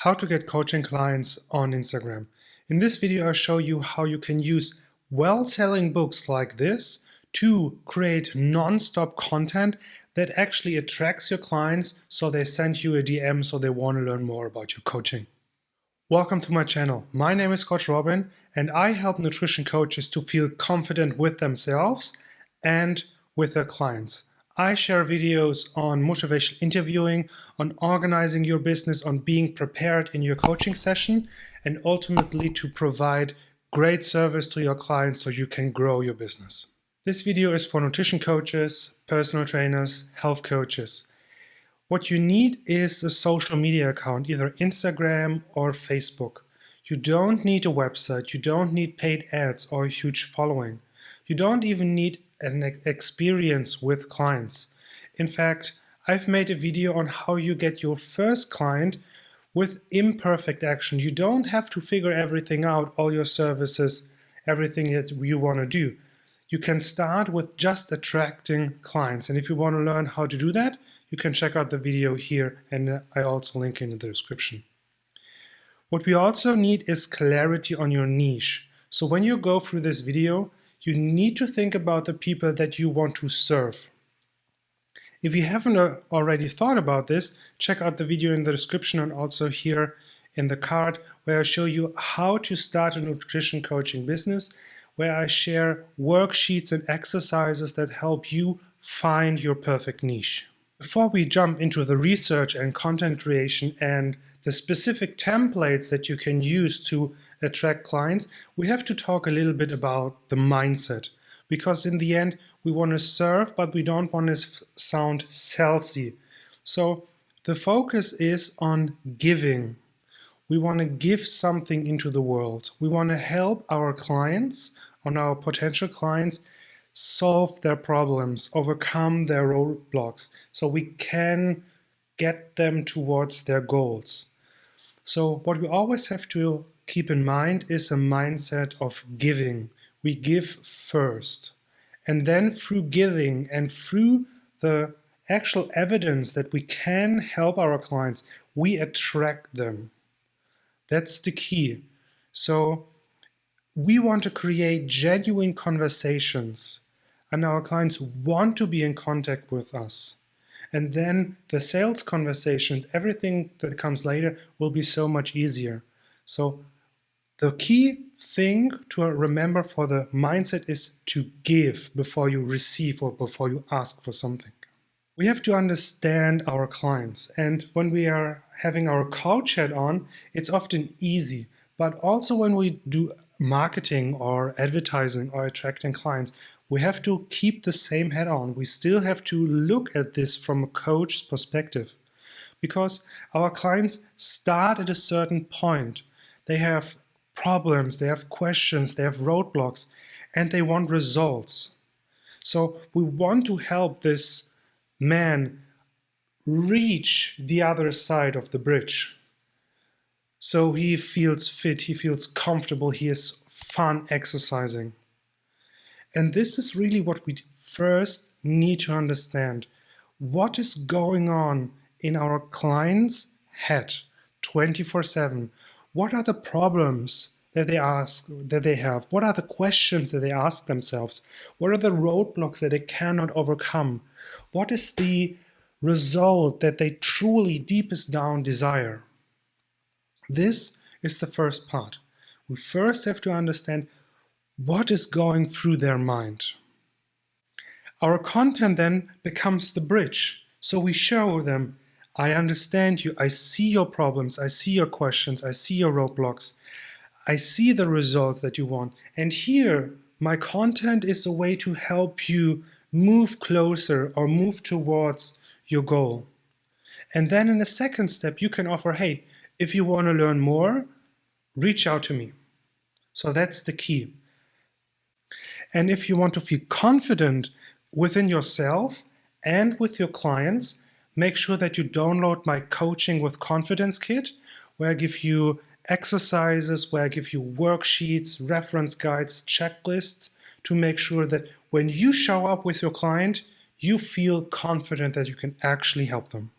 How to get coaching clients on Instagram. In this video, I show you how you can use well-selling books like this to create non-stop content that actually attracts your clients so they send you a DM so they want to learn more about your coaching. Welcome to my channel. My name is Coach Robin and I help nutrition coaches to feel confident with themselves and with their clients. I share videos on motivational interviewing, on organizing your business, on being prepared in your coaching session, and ultimately to provide great service to your clients so you can grow your business. This video is for nutrition coaches, personal trainers, health coaches. What you need is a social media account, either Instagram or Facebook. You don't need a website, you don't need paid ads or a huge following. You don't even need an experience with clients. In fact, I've made a video on how you get your first client with imperfect action. You don't have to figure everything out, all your services, everything that you want to do. You can start with just attracting clients. And if you want to learn how to do that, you can check out the video here, and I also link in the description. What we also need is clarity on your niche. So when you go through this video, you need to think about the people that you want to serve. If you haven't already thought about this, check out the video in the description and also here in the card where I show you how to start a nutrition coaching business, where I share worksheets and exercises that help you find your perfect niche. Before we jump into the research and content creation and the specific templates that you can use to attract clients, we have to talk a little bit about the mindset, because in the end we want to serve, but we don't want to sound salesy. So the focus is on giving. We want to give something into the world. We want to help our clients, our potential clients, solve their problems, overcome their roadblocks, so we can get them towards their goals. So what we always have to keep in mind is a mindset of giving. We give first. And then through giving and through the actual evidence that we can help our clients, we attract them. That's the key. So we want to create genuine conversations, and our clients want to be in contact with us. And then the sales conversations, everything that comes later, will be so much easier. So the key thing to remember for the mindset is to give before you receive or before you ask for something. We have to understand our clients, and when we are having our coach hat on, it's often easy. But also when we do marketing or advertising or attracting clients, we have to keep the same hat on. We still have to look at this from a coach's perspective, because our clients start at a certain point. They have problems, they have questions, they have roadblocks, and they want results. So we want to help this man reach the other side of the bridge. So he feels fit, he feels comfortable, he has fun exercising. And this is really what we first need to understand. What is going on in our client's head 24/7? What are the problems that they have? What are the questions that they ask themselves? What are the roadblocks that they cannot overcome? What is the result that they truly deepest down desire? This is the first part. We first have to understand what is going through their mind. Our content then becomes the bridge. So we show them, I understand you, I see your problems, I see your questions, I see your roadblocks, I see the results that you want. And here, my content is a way to help you move closer or move towards your goal. And then in the second step, you can offer, hey, if you want to learn more, reach out to me. So that's the key. And if you want to feel confident within yourself and with your clients, make sure that you download my Coaching with Confidence kit, where I give you exercises, where I give you worksheets, reference guides, checklists to make sure that when you show up with your client, you feel confident that you can actually help them.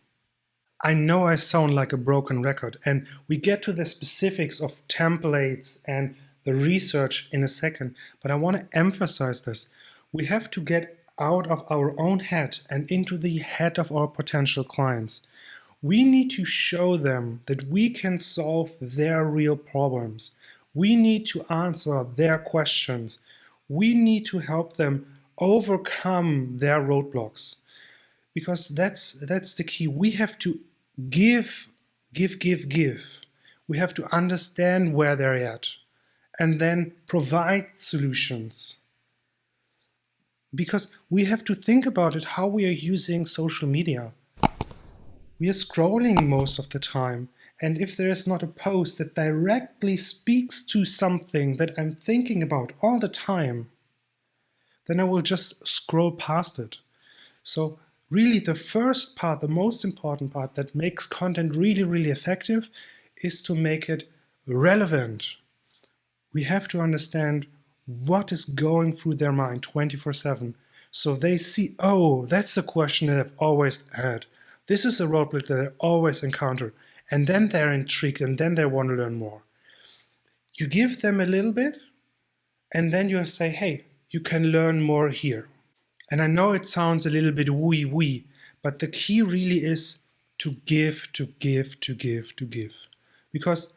I know I sound like a broken record, and we get to the specifics of templates and the research in a second, but I want to emphasize this. We have to get out of our own head and into the head of our potential clients. We need to show them that we can solve their real problems. We need to answer their questions. We need to help them overcome their roadblocks. Because that's the key. We have to give. We have to understand where they're at and then provide solutions. Because we have to think about it, how we are using social media. We are scrolling most of the time, and if there is not a post that directly speaks to something that I'm thinking about all the time, then I will just scroll past it. So really the first part, the most important part that makes content really, really effective is to make it relevant. We have to understand what is going through their mind 24/7. So they see, oh, that's a question that I've always had. This is a roadblock that I always encounter. And then they're intrigued and then they want to learn more. You give them a little bit and then you say, hey, you can learn more here. And I know it sounds a little bit woo-wee, but the key really is to give. Because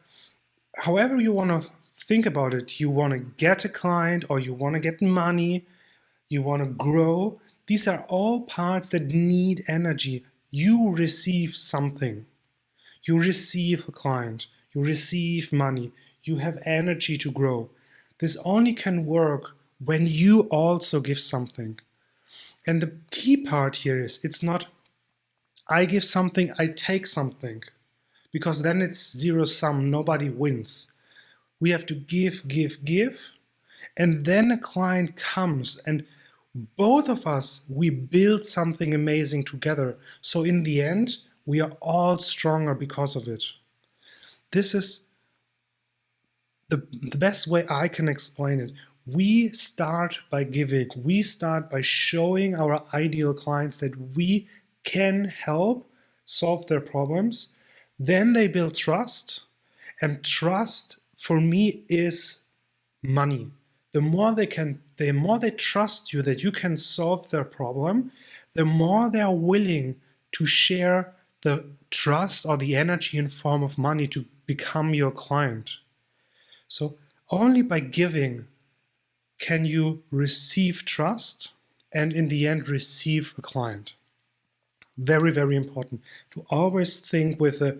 however you want to think about it, you want to get a client or you want to get money, you want to grow. These are all parts that need energy. You receive something. You receive a client. You receive money. You have energy to grow. This only can work when you also give something. And the key part here is it's not I give something, I take something. Because then it's zero sum, nobody wins. We have to give, and then a client comes and both of us, we build something amazing together. So in the end, we are all stronger because of it. This is the best way I can explain it. We start by giving. We start by showing our ideal clients that we can help solve their problems. Then they build trust. And trust for me is money. The more they trust you that you can solve their problem, the more they are willing to share the trust or the energy in form of money to become your client. So only by giving can you receive trust and in the end receive a client. Very, very important to always think with a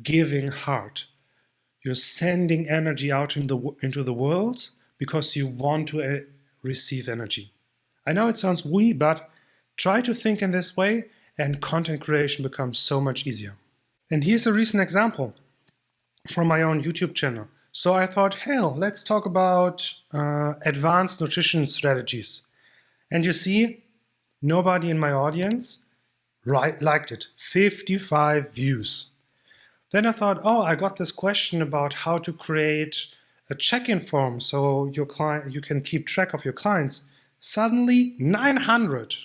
giving heart. You're sending energy out into the world because you want to receive energy. I know it sounds weird, but try to think in this way and content creation becomes so much easier. And here's a recent example from my own YouTube channel. So I thought, hell, let's talk about advanced nutrition strategies. And you see, nobody in my audience liked it. 55 views. Then I thought, oh, I got this question about how to create a check-in form so you can keep track of your clients. Suddenly 900.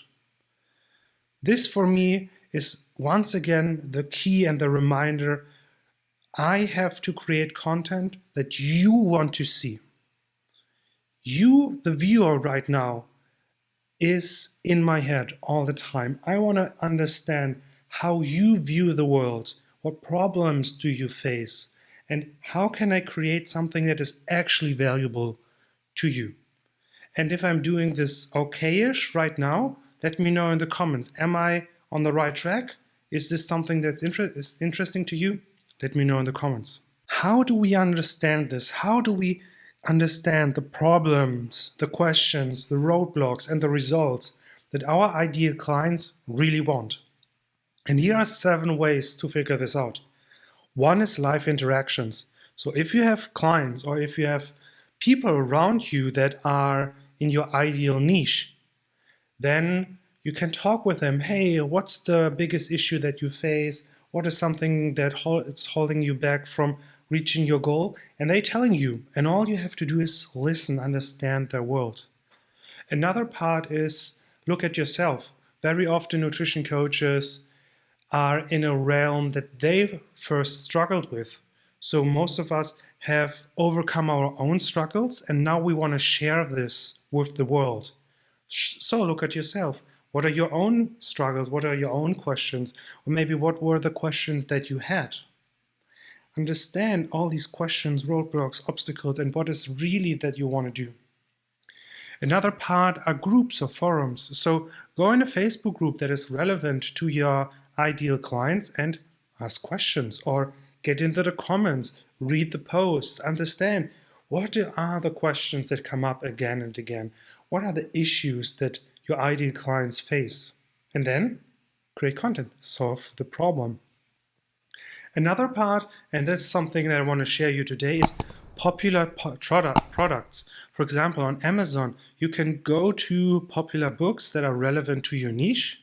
This for me is once again the key and the reminder. I have to create content that you want to see. You, the viewer right now, is in my head all the time. I want to understand how you view the world. What problems do you face? And how can I create something that is actually valuable to you? And if I'm doing this okay-ish right now, let me know in the comments. Am I on the right track? Is this something that's interesting to you? Let me know in the comments. How do we understand this? How do we understand the problems, the questions, the roadblocks, and the results that our ideal clients really want? And here are 7 ways to figure this out. One is live interactions. So if you have clients or if you have people around you that are in your ideal niche, then you can talk with them. Hey, what's the biggest issue that you face? What is something that it's holding you back from reaching your goal? And they're telling you, and all you have to do is listen, understand their world. Another part is look at yourself. Very often nutrition coaches are in a realm that they've first struggled with. So most of us have overcome our own struggles, and now we want to share this with the world. So look at yourself. What are your own struggles? What are your own questions? Or maybe what were the questions that you had? Understand all these questions, roadblocks, obstacles, and what is really that you want to do. Another part are groups or forums. So go in a Facebook group that is relevant to your ideal clients and ask questions, or get into the comments, read the posts, understand what are the questions that come up again and again. What are the issues that your ideal clients face? And then create content, solve the problem. Another part, and that's something that I want to share you today, is popular products. For example, on Amazon, you can go to popular books that are relevant to your niche,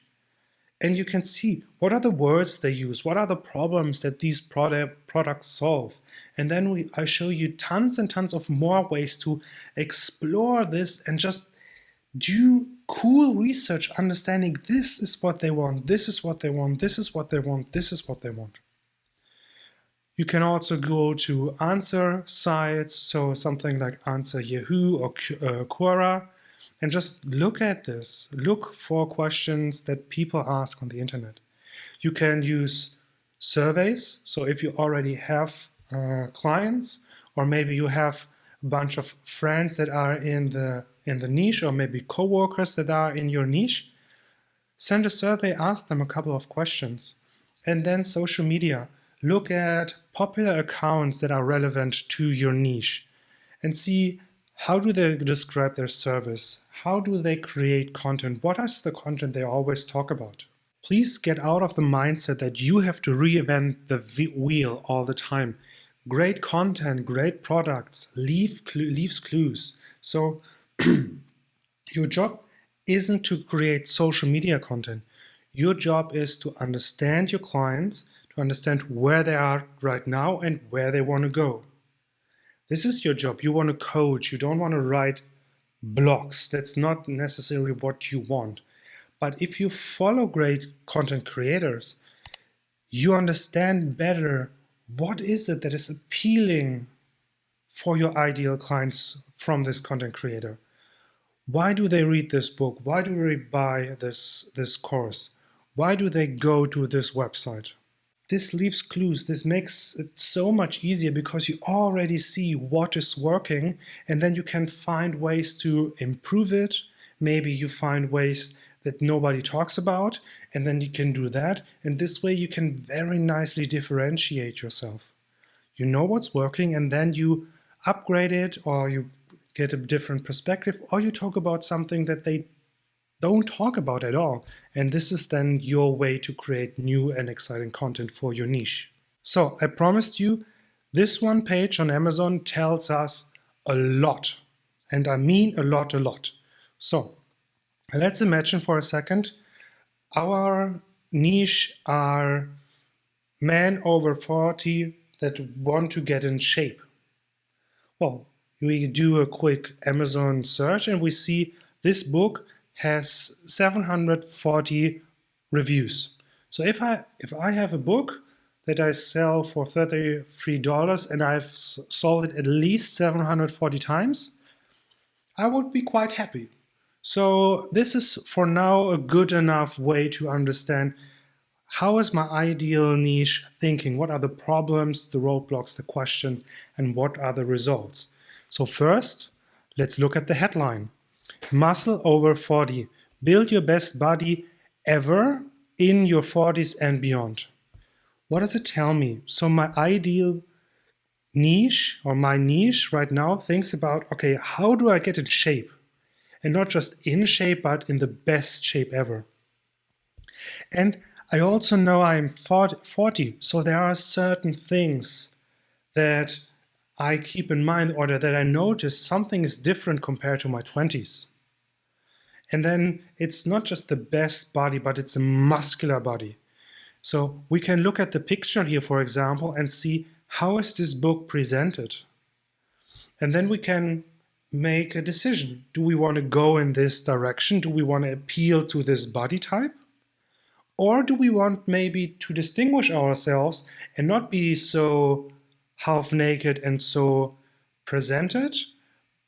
and you can see what are the words they use, what are the problems that these products solve. And then I show you tons and tons of more ways to explore this and just do cool research, understanding this is what they want, this is what they want, this is what they want, this is what they want. You can also go to answer sites, so something like Answer Yahoo or Quora, and just look at this. Look for questions that people ask on the internet. You can use surveys, so if you already have clients, or maybe you have a bunch of friends that are in the niche, or maybe coworkers that are in your niche, send a survey, ask them a couple of questions. And then social media. Look at popular accounts that are relevant to your niche and see how do they describe their service? How do they create content? What is the content they always talk about? Please get out of the mindset that you have to reinvent the wheel all the time. Great content, great products leaves clues. So your job isn't to create social media content. Your job is to understand your clients, to understand where they are right now and where they want to go. This is your job. You want to coach. You don't want to write blogs. That's not necessarily what you want. But if you follow great content creators, you understand better what is it that is appealing for your ideal clients from this content creator. Why do they read this book? Why do they buy this course? Why do they go to this website? This leaves clues. This makes it so much easier because you already see what is working, and then you can find ways to improve it. Maybe you find ways that nobody talks about, and then you can do that. And this way you can very nicely differentiate yourself. You know what's working, and then you upgrade it, or you get a different perspective, or you talk about something that they don't talk about at all. And this is then your way to create new and exciting content for your niche. So I promised you, this one page on Amazon tells us a lot. And I mean a lot. So let's imagine for a second, our niche are men over 40 that want to get in shape. Well, we do a quick Amazon search and we see this book has 740 reviews. So if I have a book that I sell for $33 and I've sold it at least 740 times, I would be quite happy. So this is for now a good enough way to understand how is my ideal niche thinking, what are the problems, the roadblocks, the questions, and what are the results. So first, let's look at the headline. Muscle over 40. Build your best body ever in your 40s and beyond. What does it tell me? So my ideal niche, or my niche right now, thinks about, okay, how do I get in shape? And not just in shape, but in the best shape ever. And I also know I'm 40, so there are certain things that I keep in mind, or that I notice something is different compared to my 20s. And then it's not just the best body, but it's a muscular body. So we can look at the picture here, for example, and see how is this book presented. And then we can make a decision. Do we want to go in this direction? Do we want to appeal to this body type? Or do we want maybe to distinguish ourselves and not be so half naked and so presented?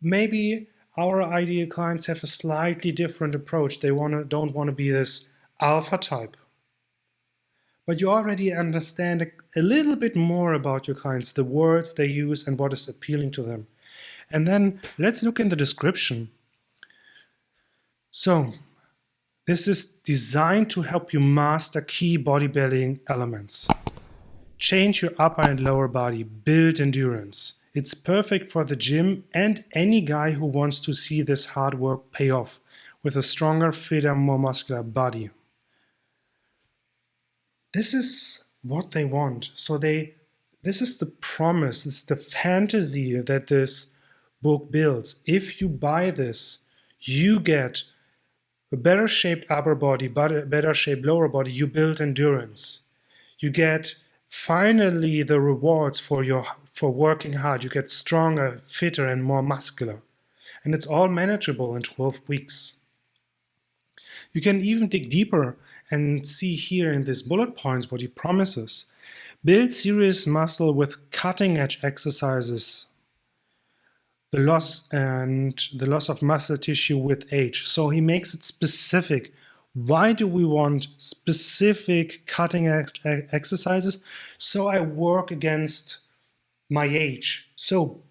Maybe our ideal clients have a slightly different approach. They don't want to be this alpha type. But you already understand a little bit more about your clients, the words they use and what is appealing to them. And then let's look in the description. So this is designed to help you master key bodybuilding elements. Change your upper and lower body, build endurance. It's perfect for the gym and any guy who wants to see this hard work pay off with a stronger, fitter, more muscular body. This is what they want. So this is the promise, it's the fantasy that this book builds. If you buy this, you get a better shaped upper body, better shaped lower body, you build endurance. You get finally the rewards for working hard. You get stronger, fitter, and more muscular. And it's all manageable in 12 weeks. You can even dig deeper and see here in these bullet points what he promises. Build serious muscle with cutting-edge exercises. The loss of muscle tissue with age. So he makes it specific. Why do we want specific cutting-edge exercises? So I work against my age. So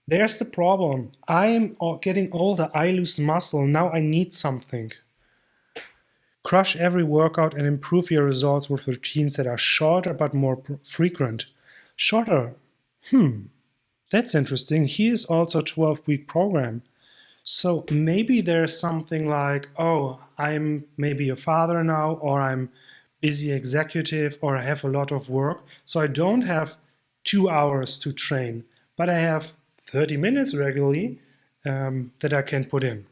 there's the problem. I am getting older. I lose muscle. Now I need something. Crush every workout and improve your results with routines that are shorter but more frequent. Shorter. That's interesting. Here's also a 12-week program. So maybe there's something like, oh, I'm maybe a father now, or I'm busy executive, or I have a lot of work. So I don't have 2 hours to train, but I have 30 minutes regularly that I can put in.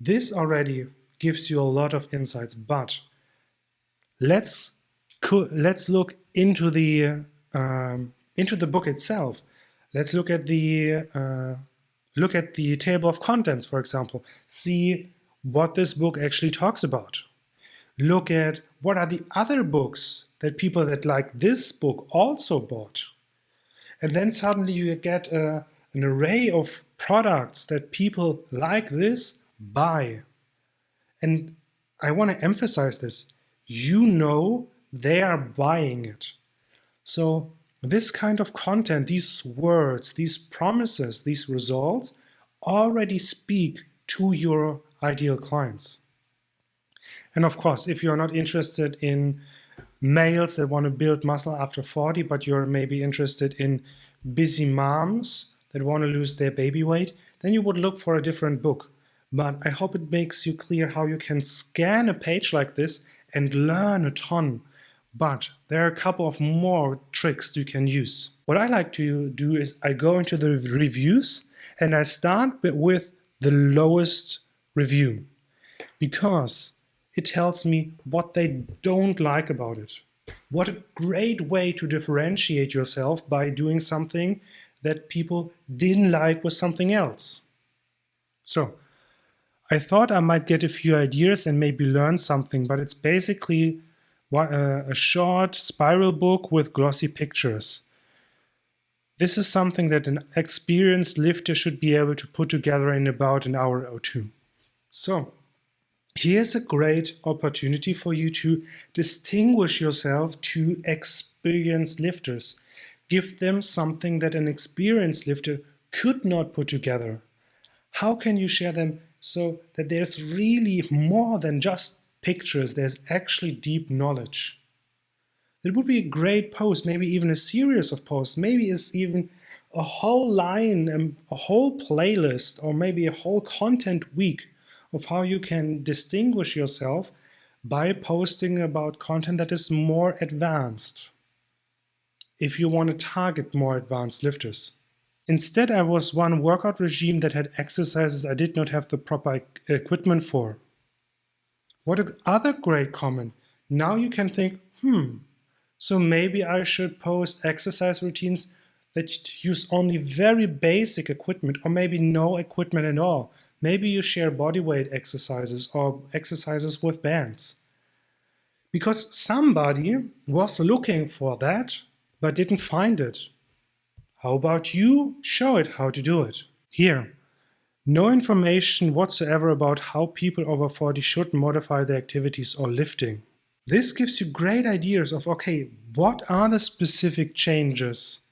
This already gives you a lot of insights, but let's look into the book itself. Let's look at the table of contents, for example. See what this book actually talks about. Look at what are the other books that people that like this book also bought. And then suddenly you get an array of products that people like this buy. And I want to emphasize this. You know they are buying it. So this kind of content, these words, these promises, these results already speak to your ideal clients. And of course, if you're not interested in males that want to build muscle after 40, but you're maybe interested in busy moms that want to lose their baby weight, then you would look for a different book. But I hope it makes you clear how you can scan a page like this and learn a ton. But there are a couple of more tricks you can use. What I like to do is I go into the reviews and I start with the lowest review because it tells me what they don't like about it. What a great way to differentiate yourself by doing something that people didn't like with something else. So I thought I might get a few ideas and maybe learn something, but it's basically a short spiral book with glossy pictures. This is something that an experienced lifter should be able to put together in about an hour or two. So here's a great opportunity for you to distinguish yourself to experienced lifters. Give them something that an experienced lifter could not put together. How can you share them so that there's really more than just pictures, there's actually deep knowledge? It would be a great post, maybe even a series of posts, maybe it's even a whole line, a whole playlist, or maybe a whole content week of how you can distinguish yourself by posting about content that is more advanced, if you want to target more advanced lifters. Instead, I was one workout regime that had exercises I did not have the proper equipment for. What other great comment. Now you can think, so maybe I should post exercise routines that use only very basic equipment, or maybe no equipment at all. Maybe you share bodyweight exercises or exercises with bands. Because somebody was looking for that but didn't find it. How about you show it how to do it? Here, no information whatsoever about how people over 40 should modify their activities or lifting. This gives you great ideas of, okay, what are the specific changes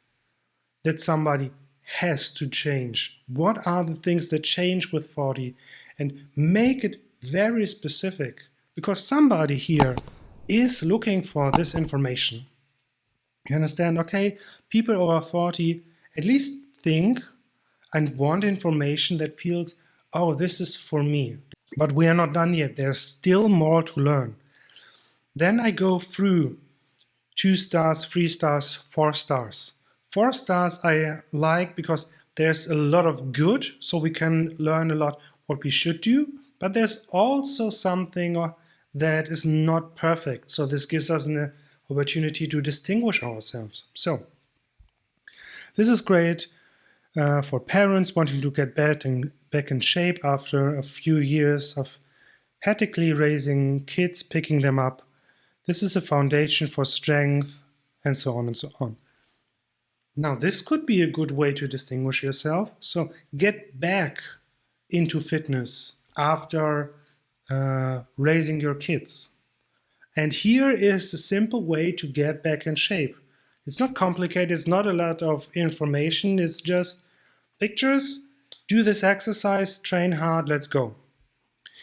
that somebody has to change? What are the things that change with 40? And make it very specific, because somebody here is looking for this information. You understand? Okay, people over 40 at least think and want information that feels, oh, this is for me. But we are not done yet. There's still more to learn. Then I go through 2 stars, 3 stars, 4 stars. 4 stars I like because there's a lot of good, so we can learn a lot what we should do, but there's also something that is not perfect. So this gives us an opportunity to distinguish ourselves. So this is great for parents wanting to get back in shape after a few years of hectically raising kids, picking them up. This is a foundation for strength, and so on and so on. Now, this could be a good way to distinguish yourself. So get back into fitness after raising your kids. And here is a simple way to get back in shape. It's not complicated, it's not a lot of information, it's just pictures, do this exercise, train hard, let's go.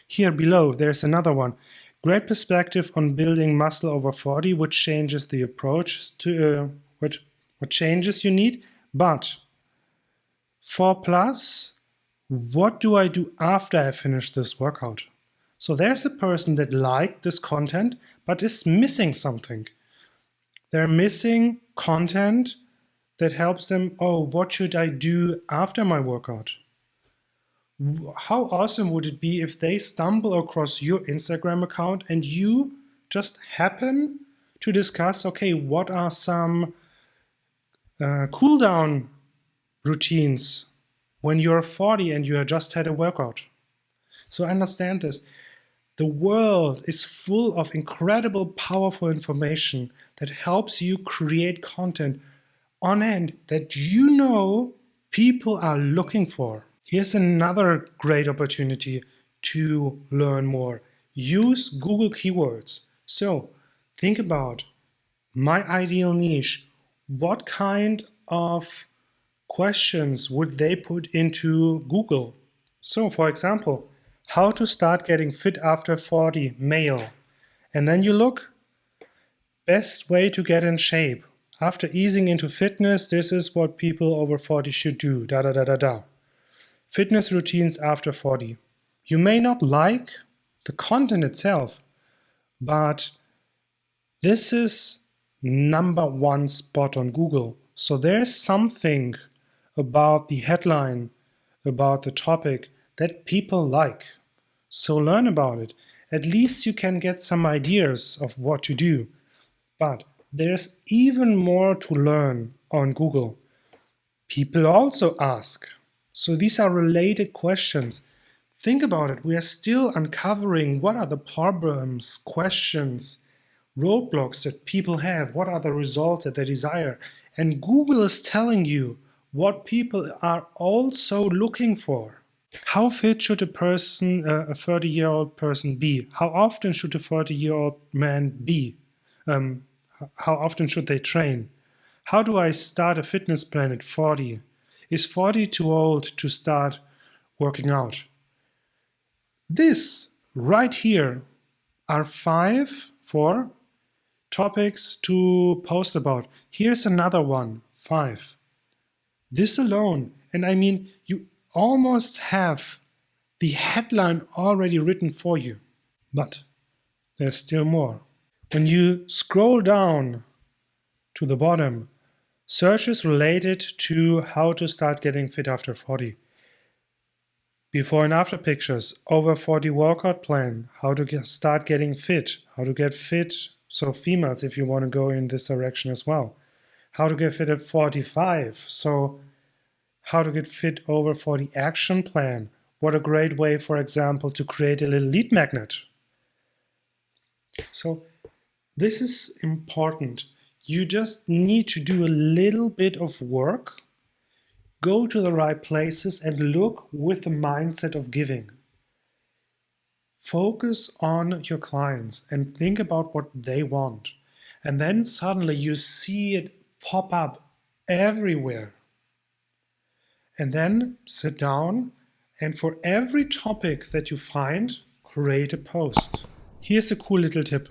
Here below, there's another one. Great perspective on building muscle over 40, which changes the approach to what changes you need. But 4+, what do I do after I finish this workout? So there's a person that liked this content, but is missing something. They're missing content that helps them, oh, what should I do after my workout? How awesome would it be if they stumble across your Instagram account and you just happen to discuss, okay, what are some cool down routines when you're 40 and you just had a workout? So understand this. The world is full of incredible, powerful information that helps you create content on end that you know people are looking for. Here's another great opportunity to learn more. Use Google keywords. So think about my ideal niche. What kind of questions would they put into Google? So for example, how to start getting fit after 40, male. And then you look, best way to get in shape. After easing into fitness, this is what people over 40 should do, da da da da da. Fitness routines after 40. You may not like the content itself, but this is #1 spot on Google. So there's something about the headline, about the topic that people like. So learn about it. At least you can get some ideas of what to do. But there's even more to learn on Google. People also ask. So these are related questions. Think about it. We are still uncovering what are the problems, questions, roadblocks that people have. What are the results that they desire? And Google is telling you what people are also looking for. How fit should a 30-year-old person be? How often should a 30-year-old man be? How often should they train? How do I start a fitness plan at 40? Is 40 too old to start working out? This right here are 4 topics to post about. Here's another one, 5. This alone, and I mean, you almost have the headline already written for you. But there's still more. When you scroll down to the bottom, searches related to how to start getting fit after 40. Before and after pictures, over 40 workout plan, how to start getting fit, how to get fit, so females if you want to go in this direction as well. How to get fit at 45, so how to get fit over 40 action plan. What a great way, for example, to create a little lead magnet. So This is important. You just need to do a little bit of work, go to the right places and look with the mindset of giving. Focus on your clients and think about what they want. And then suddenly you see it pop up everywhere. And then sit down and for every topic that you find, create a post. Here's a cool little tip.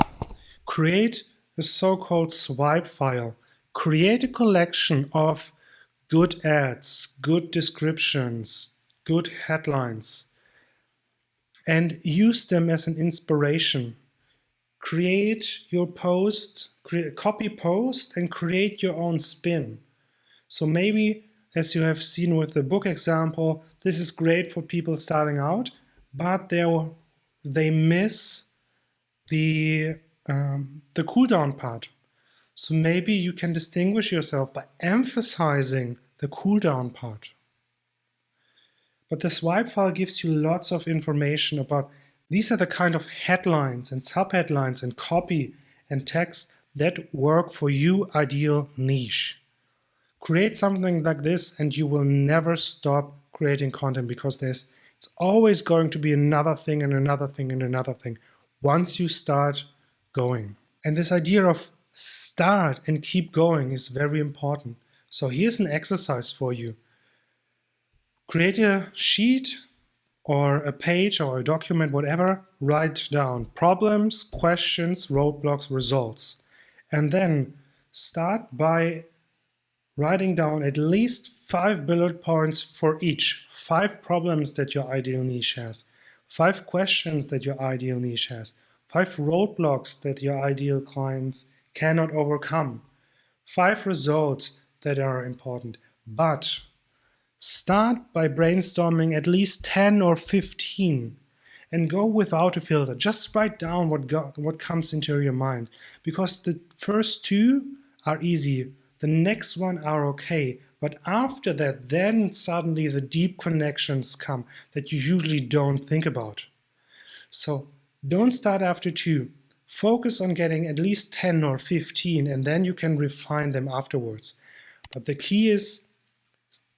Create a so-called swipe file. Create a collection of good ads, good descriptions, good headlines, and use them as an inspiration. Create your post, copy post, and create your own spin. So maybe, as you have seen with the book example, this is great for people starting out, but they miss the cool down part. So maybe you can distinguish yourself by emphasizing the cool down part. But the swipe file gives you lots of information about these are the kind of headlines and subheadlines and copy and text that work for your ideal niche. Create something like this and you will never stop creating content because it's always going to be another thing and another thing and another thing once you start going. And this idea of start and keep going is very important. So here's an exercise for you. Create a sheet or a page or a document, whatever, write down problems, questions, roadblocks, results. And then start by writing down at least 5 bullet points for each. 5 problems that your ideal niche has, 5 questions that your ideal niche has, 5 roadblocks that your ideal clients cannot overcome, 5 results that are important. But start by brainstorming at least 10 or 15 and go without a filter. Just write down what comes into your mind, because the first 2 are easy. The next one are okay. But after that, then suddenly the deep connections come that you usually don't think about. So don't start after 2. Focus on getting at least 10 or 15 and then you can refine them afterwards. But the key is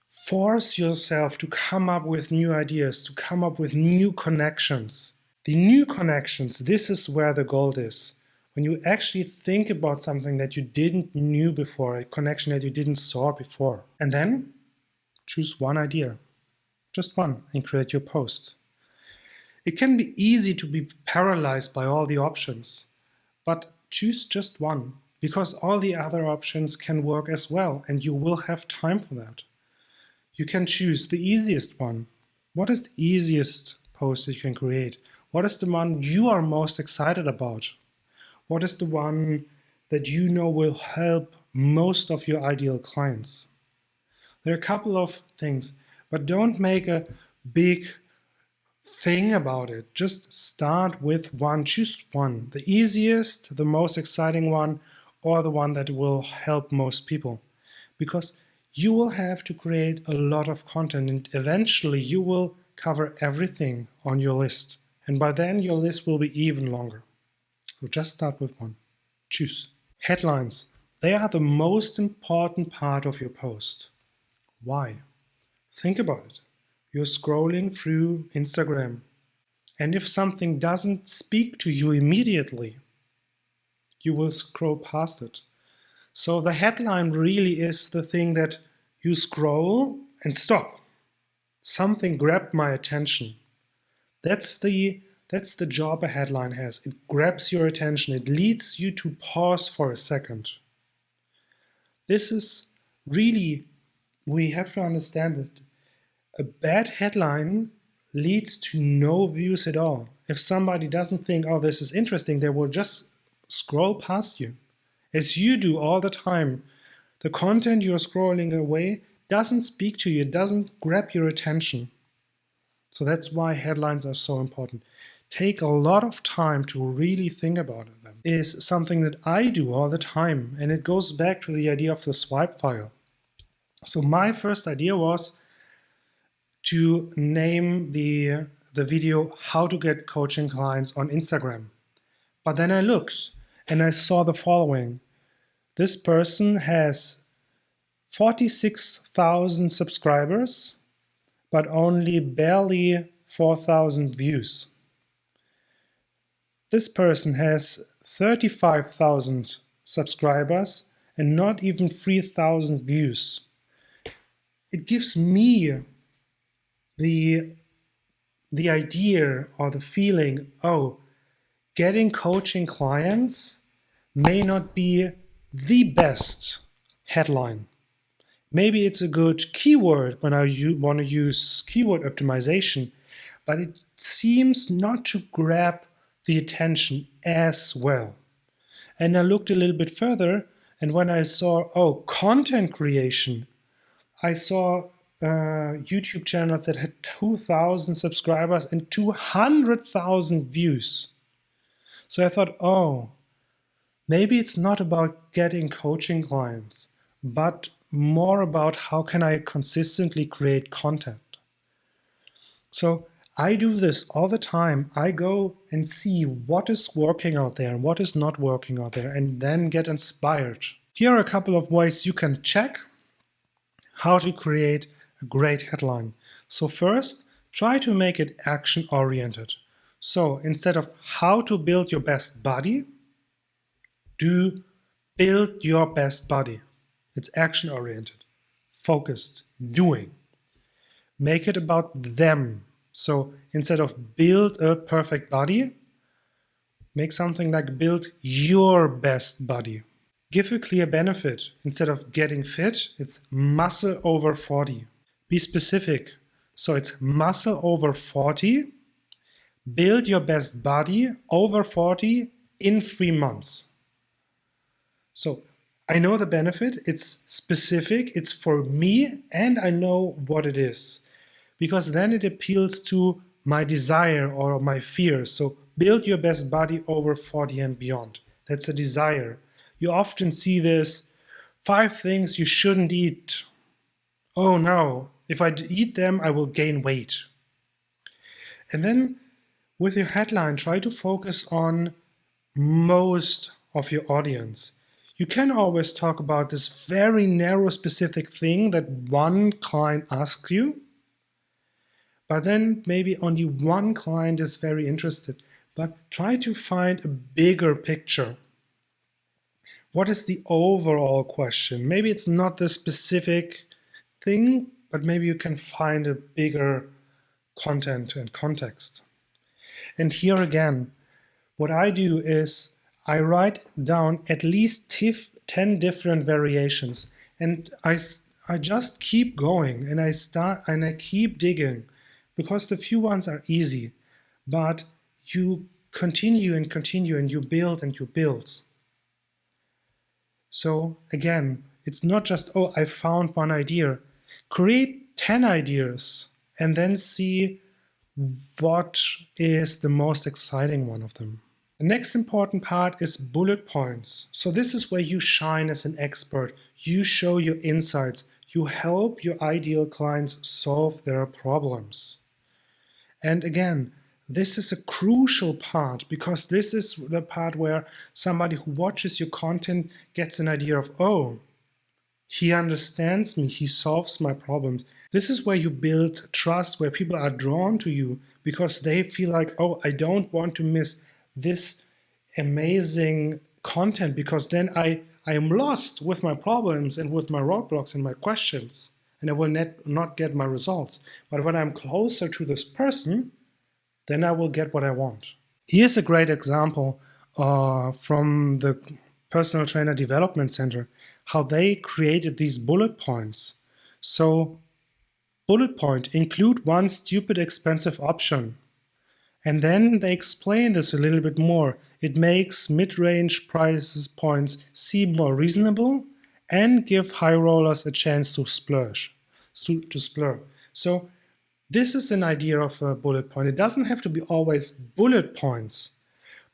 force yourself to come up with new ideas, to come up with new connections. The new connections, this is where the gold is. When you actually think about something that you didn't knew before, a connection that you didn't saw before. And then choose one idea, just one, and create your post. It can be easy to be paralyzed by all the options, but choose just one, because all the other options can work as well, and you will have time for that. You can choose the easiest one. What is the easiest post that you can create? What is the one you are most excited about? What is the one that you know will help most of your ideal clients? There are a couple of things, but don't make a big thing about it. Just start with one, choose one, the easiest, the most exciting one, or the one that will help most people. Because you will have to create a lot of content and eventually you will cover everything on your list. And by then your list will be even longer. So just start with one. Choose. Headlines. They are the most important part of your post. Why? Think about it. You're scrolling through Instagram. And if something doesn't speak to you immediately, you will scroll past it. So the headline really is the thing that you scroll and stop. Something grabbed my attention. That's the job a headline has. It grabs your attention. It leads you to pause for a second. This is really, we have to understand that a bad headline leads to no views at all. If somebody doesn't think, oh, this is interesting, they will just scroll past you. As you do all the time, the content you're scrolling away doesn't speak to you, it doesn't grab your attention. So that's why headlines are so important. Take a lot of time to really think about them. It is something that I do all the time, and it goes back to the idea of the swipe file. So my first idea was to name the video How to Get Coaching Clients on Instagram. But then I looked and I saw the following. This person has 46,000 subscribers, but only barely 4,000 views. This person has 35,000 subscribers and not even 3,000 views. It gives me the idea or the feeling, oh, getting coaching clients may not be the best headline. Maybe it's a good keyword when I want to use keyword optimization, but it seems not to grab the attention as well. And I looked a little bit further, and when I saw, oh, content creation, I saw YouTube channels that had 2,000 subscribers and 200,000 views. So I thought, oh, maybe it's not about getting coaching clients, but more about how can I consistently create content. So I do this all the time. I go and see what is working out there and what is not working out there, and then get inspired. Here are a couple of ways you can check how to create a great headline. So first, try to make it action-oriented. So instead of how to build your best body, do build your best body. It's action-oriented, focused, doing. Make it about them. So instead of build a perfect body, make something like build your best body. Give a clear benefit. Instead of getting fit, it's muscle over 40. Be specific. So it's muscle over 40. Build your best body over 40 in 3 months. So I know the benefit, it's specific, it's for me, and I know what it is. Because then it appeals to my desire or my fears. So build your best body over 40 and beyond. That's a desire. You often see this, 5 things you shouldn't eat. Oh no, if I eat them, I will gain weight. And then with your headline, try to focus on most of your audience. You can always talk about this very narrow specific thing that one client asks you, but then maybe only one client is very interested. But try to find a bigger picture. What is the overall question? Maybe it's not the specific thing, but maybe you can find a bigger content and context. And here again, what I do is I write down at least 10 different variations, and I just keep going, and I keep digging, because the few ones are easy, but you continue and continue, and you build and you build. So again, it's not just, oh, I found one idea. Create 10 ideas and then see what is the most exciting one of them. The next important part is bullet points. So this is where you shine as an expert. You show your insights. You help your ideal clients solve their problems. And again, this is a crucial part, because this is the part where somebody who watches your content gets an idea of, oh, he understands me, he solves my problems. This is where you build trust, where people are drawn to you because they feel like, oh, I don't want to miss this amazing content, because then I am lost with my problems and with my roadblocks and my questions, and I will not get my results. But when I'm closer to this person, then I will get what I want. Here's a great example from the Personal Trainer Development Center, how they created these bullet points. So, bullet point, include one stupid expensive option. And then they explain this a little bit more. It makes mid-range price points seem more reasonable and give high rollers a chance to splurge. So this is an idea of a bullet point. It doesn't have to be always bullet points,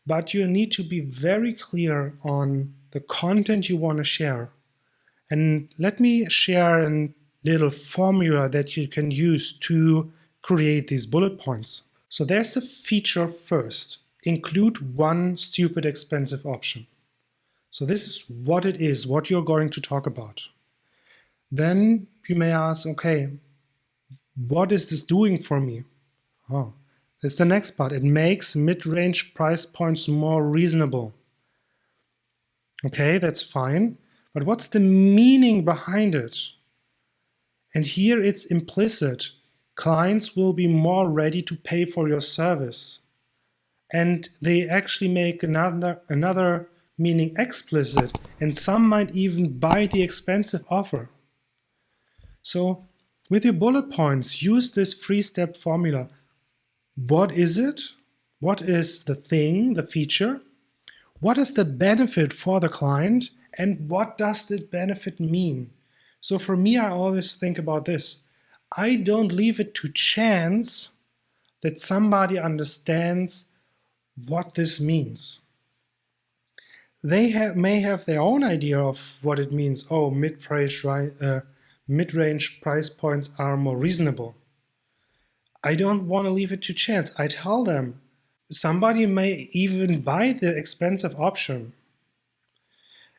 but you need to be very clear on the content you want to share. And let me share a little formula that you can use to create these bullet points. So there's a feature first. Include one stupid expensive option. So this is what it is, what you're going to talk about. Then you may ask, okay, what is this doing for me? Oh, that's the next part. It makes mid-range price points more reasonable. Okay, that's fine. But what's the meaning behind it? And here it's implicit. Clients will be more ready to pay for your service. And they actually make another meaning explicit, and some might even buy the expensive offer. So with your bullet points, use this 3-step formula. What is it? What is the thing, the feature? What is the benefit for the client? And what does the benefit mean? So for me, I always think about this. I don't leave it to chance that somebody understands what this means. They may have their own idea of what it means. Oh, mid-range price points are more reasonable. I don't want to leave it to chance. I tell them, somebody may even buy the expensive option.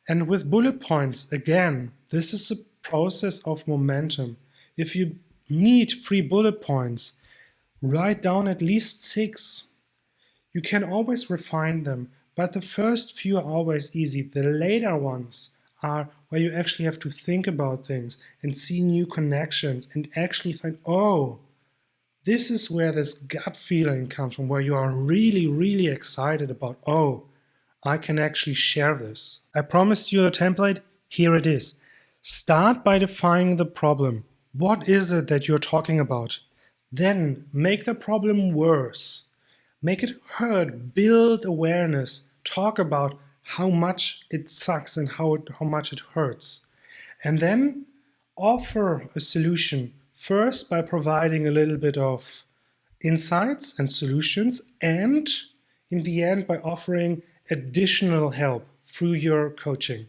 And with bullet points, again, this is a process of momentum. If you need 3 bullet points, write down at least 6. You can always refine them, but the first few are always easy. The later ones are where you actually have to think about things and see new connections and actually think, oh, this is where this gut feeling comes from, where you are really, really excited about, oh, I can actually share this. I promised you a template. Here it is. Start by defining the problem. What is it that you're talking about? Then make the problem worse. Make it hurt. Build awareness. Talk about how much it sucks and how much it hurts. And then offer a solution. First, by providing a little bit of insights and solutions, and in the end, by offering additional help through your coaching.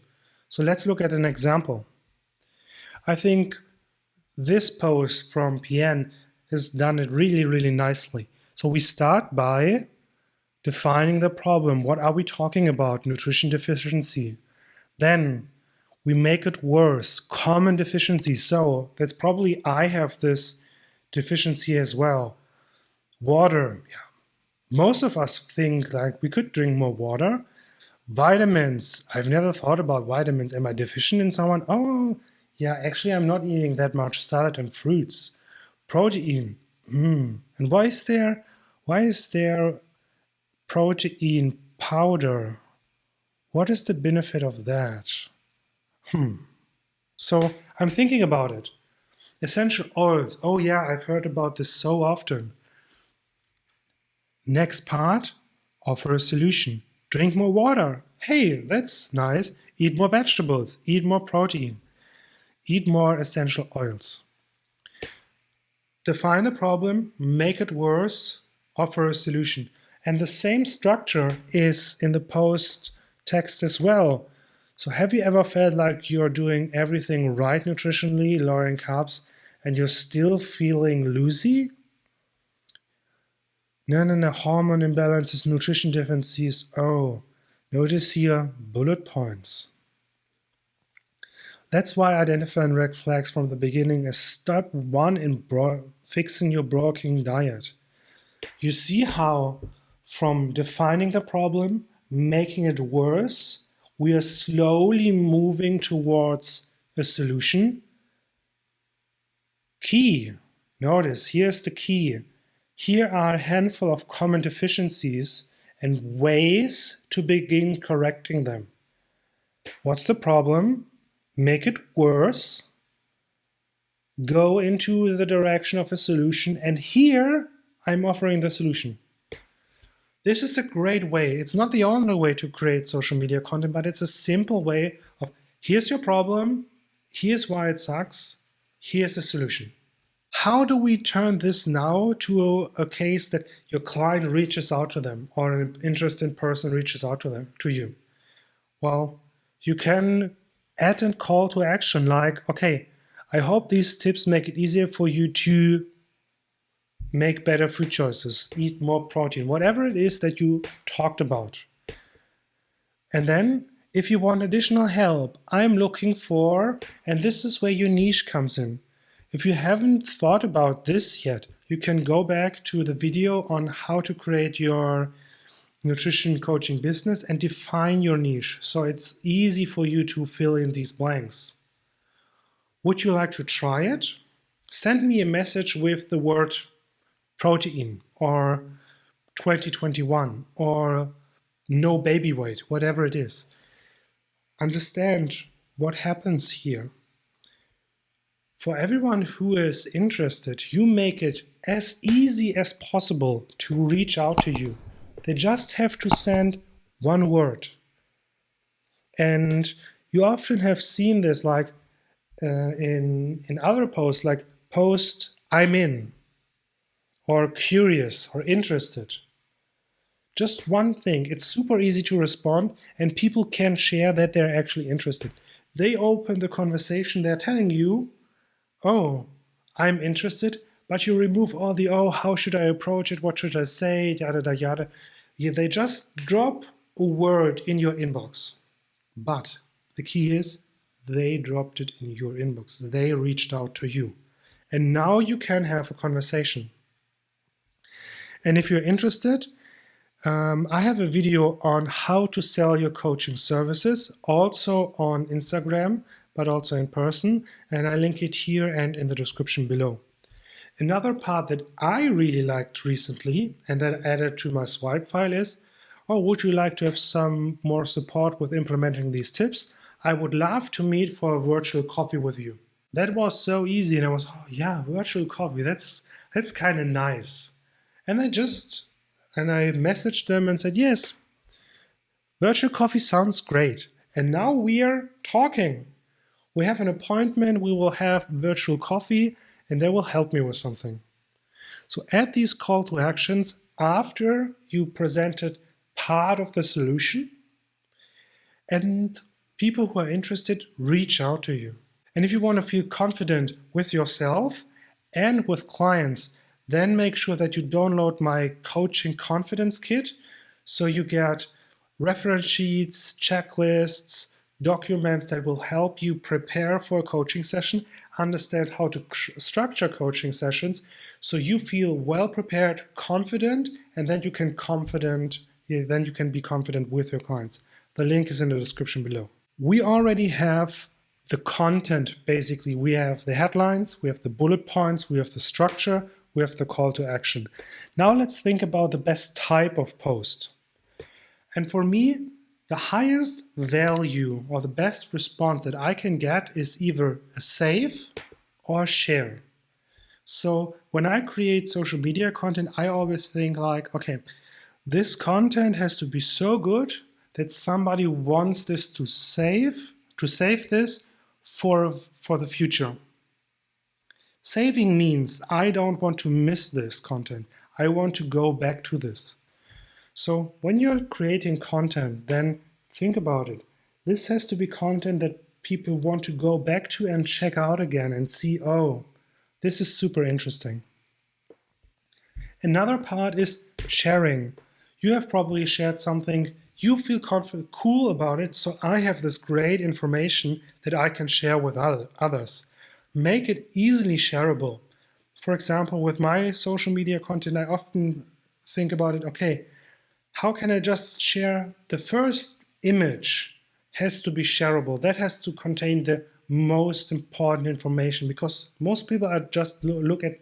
So let's look at an example. I think this post from PN has done it really, really nicely. So we start by defining the problem. What are we talking about? Nutrition deficiency. Then we make it worse. Common deficiency. So that's probably I have this deficiency as well. Water. Yeah. Most of us think like we could drink more water. Vitamins. I've never thought about vitamins. Am I deficient in someone? Oh, yeah, actually I'm not eating that much salad and fruits. Protein. And why is there protein powder? What is the benefit of that? So I'm thinking about it. Essential oils. Oh yeah, I've heard about this so often. Next part, offer a solution. Drink more water. Hey, that's nice. Eat more vegetables. Eat more protein. Eat more essential oils. Define the problem, make it worse, offer a solution. And the same structure is in the post text as well. So have you ever felt like you're doing everything right nutritionally, lowering carbs, and you're still feeling loosey? No, hormone imbalances, nutrition deficiencies. Oh, notice here, bullet points. That's why identifying red flags from the beginning is step 1 in fixing your broken diet. You see how from defining the problem, making it worse, we are slowly moving towards a solution. Key. Notice, here's the key. Here are a handful of common deficiencies and ways to begin correcting them. What's the problem? Make it worse. Go into the direction of a solution. And here I'm offering the solution. This is a great way. It's not the only way to create social media content, but it's a simple way of here's your problem, here's why it sucks, here's the solution. How do we turn this now to a case that your client reaches out to them or an interested person reaches out to you? Well, you can add a call to action like, okay, I hope these tips make it easier for you to make better food choices, eat more protein, whatever it is that you talked about. And then If you want additional help, I'm looking for, and this is where your niche comes in. If you haven't thought about this yet, you can go back to the video on how to create your nutrition coaching business and define your niche, so it's easy for you to fill in these blanks. Would you like to try it? Send me a message with the word protein or 2021 or no baby weight, whatever it is. Understand what happens here. For everyone who is interested, you make it as easy as possible to reach out to you. They just have to send one word. And you often have seen this like in other posts, like post I'm in, or curious, or interested. Just one thing, it's super easy to respond, and people can share that they're actually interested. They open the conversation, they're telling you, oh, I'm interested, but you remove all the, oh, how should I approach it, what should I say, yada, yada, yada. Yeah, they just drop a word in your inbox. But the key is, they dropped it in your inbox. They reached out to you. And now you can have a conversation. And if you're interested, I have a video on how to sell your coaching services, also on Instagram, but also in person. And I link it here and in the description below. Another part that I really liked recently and that I added to my swipe file is, oh, would you like to have some more support with implementing these tips? I would love to meet for a virtual coffee with you. That was so easy, and I was, oh yeah, virtual coffee, that's kind of nice. And I messaged them and said, yes, virtual coffee sounds great. And now we are talking. We have an appointment, we will have virtual coffee, and they will help me with something. So add these call to actions after you presented part of the solution, and people who are interested reach out to you. And if you want to feel confident with yourself and with clients, then make sure that you download my Coaching Confidence Kit, so you get reference sheets, checklists, documents that will help you prepare for a coaching session, understand how to structure coaching sessions, so you feel well prepared, confident, and then you can be confident with your clients. The link is in the description below. We already have the content, basically. We have the headlines, we have the bullet points, we have the structure, we have the call to action. Now let's think about the best type of post. And for me, the highest value or the best response that I can get is either a save or a share. So when I create social media content, I always think like, okay, this content has to be so good that somebody wants this to save this for the future. Saving means I don't want to miss this content. I want to go back to this. So when you're creating content, then think about it. This has to be content that people want to go back to and check out again and see, oh, this is super interesting. Another part is sharing. You have probably shared something, you feel cool about it, so I have this great information that I can share with others. Make it easily shareable. For example, with my social media content, I often think about it, okay, how can I just share the first image? Has to be shareable. That has to contain the most important information, because most people are just look at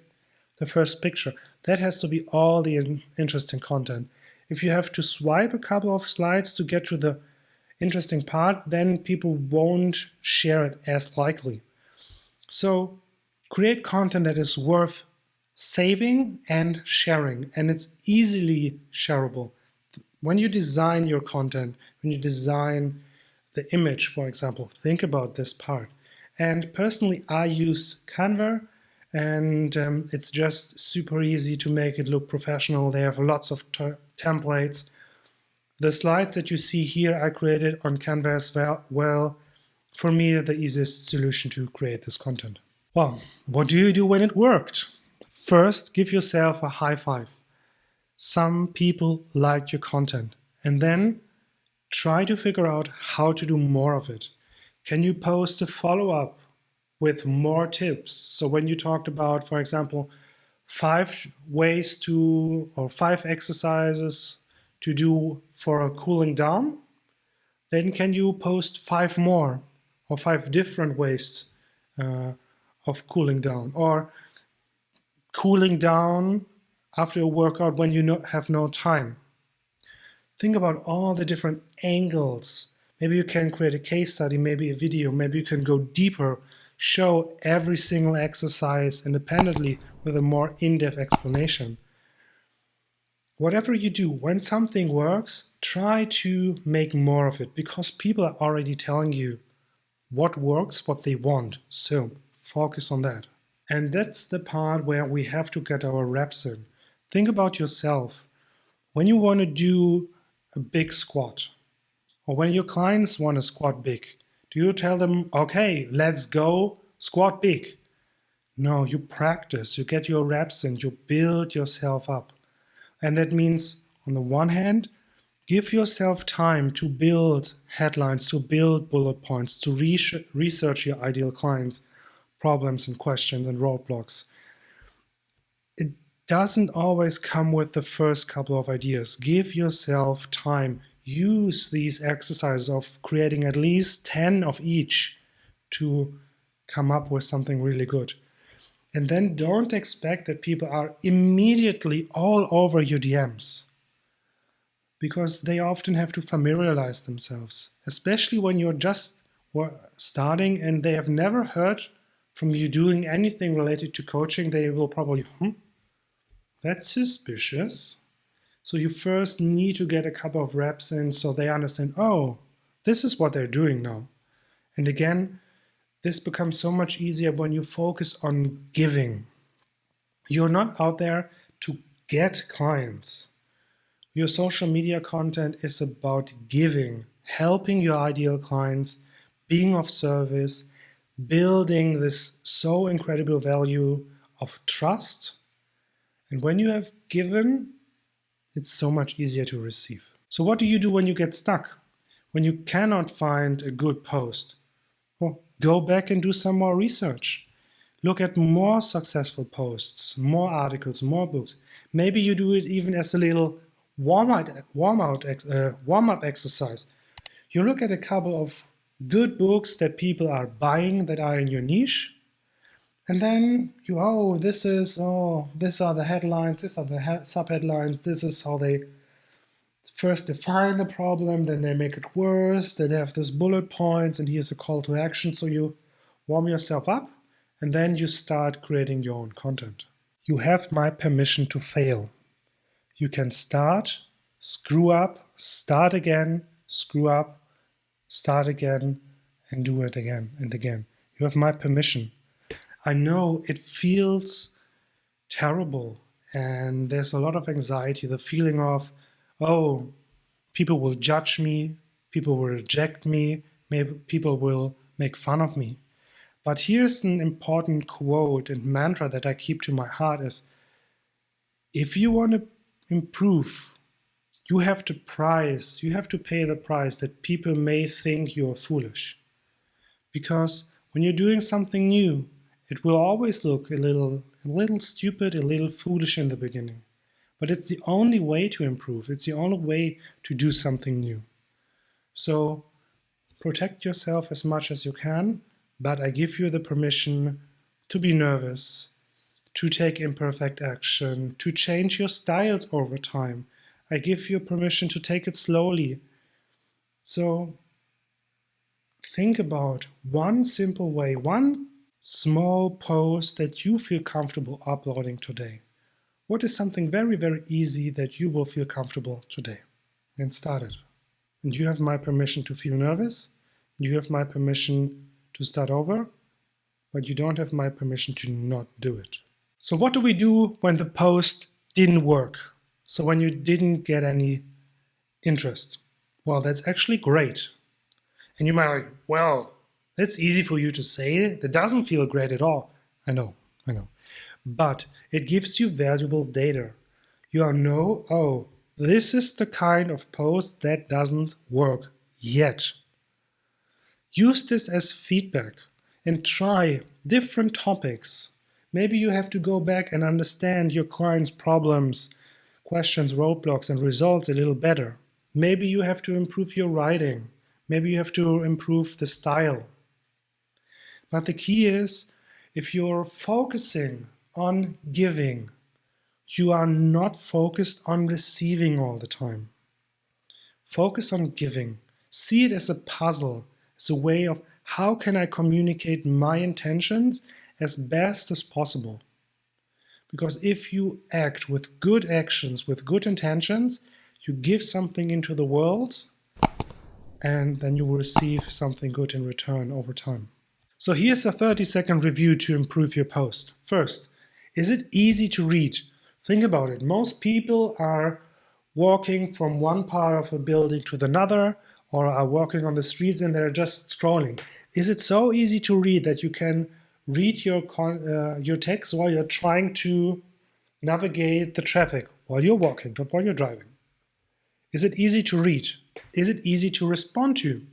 the first picture. That has to be all the interesting content. If you have to swipe a couple of slides to get to the interesting part, then people won't share it as likely. So create content that is worth saving and sharing, and it's easily shareable. When you design your content, when you design the image, for example, think about this part. And personally, I use Canva, and it's just super easy to make it look professional. They have lots of templates. The slides that you see here, I created on Canva as well. For me, the easiest solution to create this content. Well, what do you do when it worked? First, give yourself a high five. Some people liked your content. And then Try to figure out how to do more of it. Can you post a follow-up with more tips? So when you talked about, for example, 5 exercises to do for a cooling down, then can you post 5 more or 5 different ways of cooling down, or cooling down after a workout when you have no time? Think about all the different angles. Maybe you can create a case study, maybe a video, maybe you can go deeper, show every single exercise independently with a more in-depth explanation. Whatever you do, when something works, try to make more of it, because people are already telling you what works, what they want. So focus on that. And that's the part where we have to get our reps in. Think about yourself. When you want to do a big squat, or when your clients want to squat big, do you tell them, okay, let's go squat big? No, you practice, you get your reps in, you build yourself up. And that means, on the one hand, give yourself time to build headlines, to build bullet points, to research your ideal clients, problems and questions and roadblocks. It doesn't always come with the first couple of ideas. Give yourself time. Use these exercises of creating at least 10 of each to come up with something really good. And then don't expect that people are immediately all over your DMs, because they often have to familiarize themselves, especially when you're just starting and they have never heard from you doing anything related to coaching. They will probably, that's suspicious. So you first need to get a couple of reps in so they understand, oh, this is what they're doing now. And again, this becomes so much easier when you focus on giving. You're not out there to get clients. Your social media content is about giving, helping your ideal clients, being of service, building this so incredible value of trust. And when you have given, it's so much easier to receive. So what do you do when you get stuck? When you cannot find a good post? Well, go back and do some more research. Look at more successful posts, more articles, more books. Maybe you do it even as a little warm-up exercise. You look at a couple of good books that people are buying that are in your niche, and then these are the headlines, these are the sub-headlines, this is how they first define the problem, then they make it worse, then they have those bullet points, and here's a call to action. So you warm yourself up, and then you start creating your own content. You have my permission to fail. You can start, screw up, start again, screw up, start again, and do it again and again. You have my permission. I know it feels terrible, and there's a lot of anxiety, the feeling of, oh, people will judge me, people will reject me, maybe people will make fun of me. But here's an important quote and mantra that I keep to my heart is, if you want to improve, you have to pay the price that people may think you're foolish. Because when you're doing something new, it will always look a little stupid, a little foolish in the beginning. But it's the only way to improve. It's the only way to do something new. So protect yourself as much as you can, but I give you the permission to be nervous, to take imperfect action, to change your styles over time. I give you permission to take it slowly. So think about one simple way, one small post that you feel comfortable uploading today. What is something very, very easy that you will feel comfortable today? And start it. And you have my permission to feel nervous. You have my permission to start over, but you don't have my permission to not do it. So what do we do when the post didn't work? So when you didn't get any interest? Well, that's actually great. And you might be like, well, that's easy for you to say. That doesn't feel great at all. I know. But it gives you valuable data. You know, This is the kind of post that doesn't work yet. Use this as feedback and try different topics. Maybe you have to go back and understand your client's problems, questions, roadblocks, and results a little better. Maybe you have to improve your writing. Maybe you have to improve the style. But the key is, if you're focusing on giving, you are not focused on receiving all the time. Focus on giving. See it as a puzzle, as a way of how can I communicate my intentions as best as possible. Because if you act with good actions, with good intentions, you give something into the world, and then you will receive something good in return over time. So here's a 30-second review to improve your post. First, is it easy to read? Think about it. Most people are walking from one part of a building to another, or are walking on the streets and they're just scrolling. Is it so easy to read that you can read your text while you're trying to navigate the traffic while you're walking, not while you're driving? Is it easy to read? Is it easy to respond to?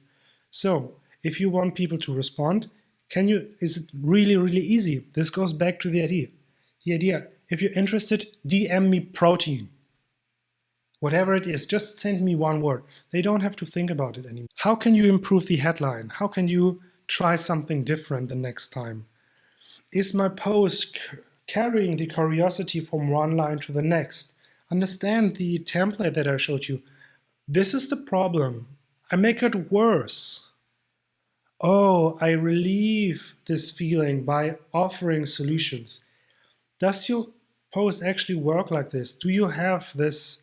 So, if you want people to respond, is it really, really easy? This goes back to the idea. If you're interested, DM me protein. Whatever it is, just send me one word. They don't have to think about it anymore. How can you improve the headline? How can you try something different the next time? Is my post carrying the curiosity from one line to the next? Understand the template that I showed you. This is the problem. I make it worse. Oh, I relieve this feeling by offering solutions. Does your post actually work like this? Do you have this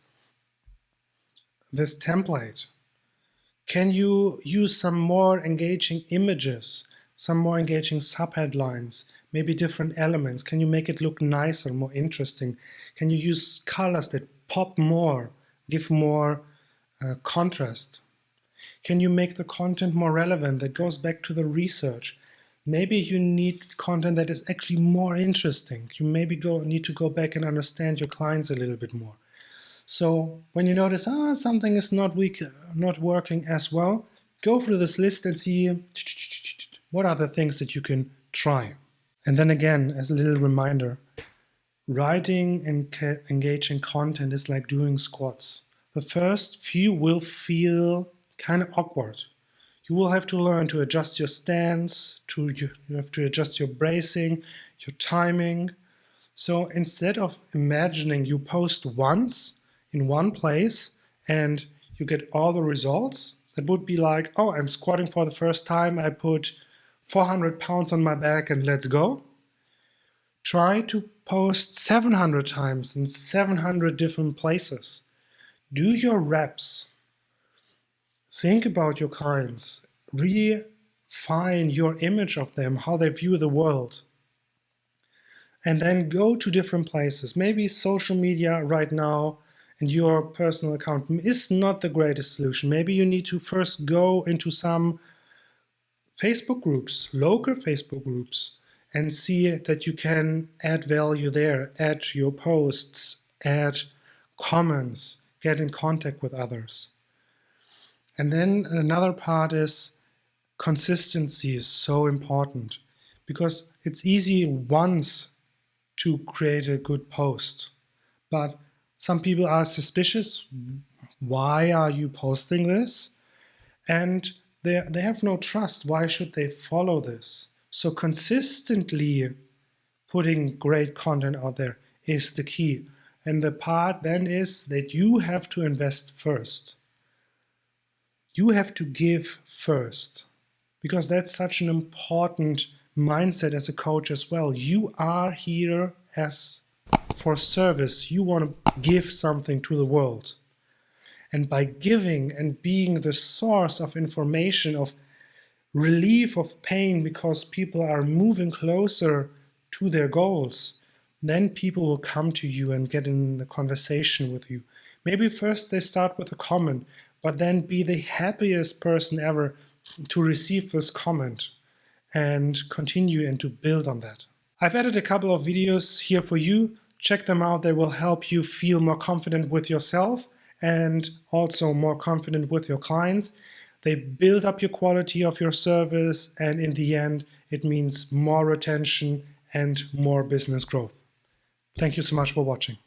template? Can you use some more engaging images, some more engaging subheadlines, maybe different elements? Can you make it look nicer, more interesting? Can you use colors that pop more, give more contrast? Can you make the content more relevant? That goes back to the research. Maybe you need content that is actually more interesting. You maybe need to go back and understand your clients a little bit more. So when you notice, something is not working as well, go through this list and see what are the things that you can try. And then again, as a little reminder, writing and engaging content is like doing squats. The first few will feel kind of awkward. You will have to learn to adjust your stance, you have to adjust your bracing, your timing. So instead of imagining you post once in one place and you get all the results, that would be like, oh, I'm squatting for the first time, I put 400 pounds on my back and let's go. Try to post 700 times in 700 different places. Do your reps. Think about your clients. Refine your image of them, how they view the world. And then go to different places. Maybe social media right now and your personal account is not the greatest solution. Maybe you need to first go into some Facebook groups, local Facebook groups, and see that you can add value there, add your posts, add comments, get in contact with others. And then another part is consistency is so important, because it's easy once to create a good post, but some people are suspicious. Why are you posting this? And they have no trust. Why should they follow this? So consistently putting great content out there is the key. And the part then is that you have to invest first. You have to give first, because that's such an important mindset as a coach as well. You are here for service. You want to give something to the world. And by giving and being the source of information, of relief of pain, because people are moving closer to their goals, then people will come to you and get in a conversation with you. Maybe first they start with a comment, but then be the happiest person ever to receive this comment and continue and to build on that. I've added a couple of videos here for you. Check them out. They will help you feel more confident with yourself and also more confident with your clients. They build up your quality of your service, and in the end, it means more retention and more business growth. Thank you so much for watching.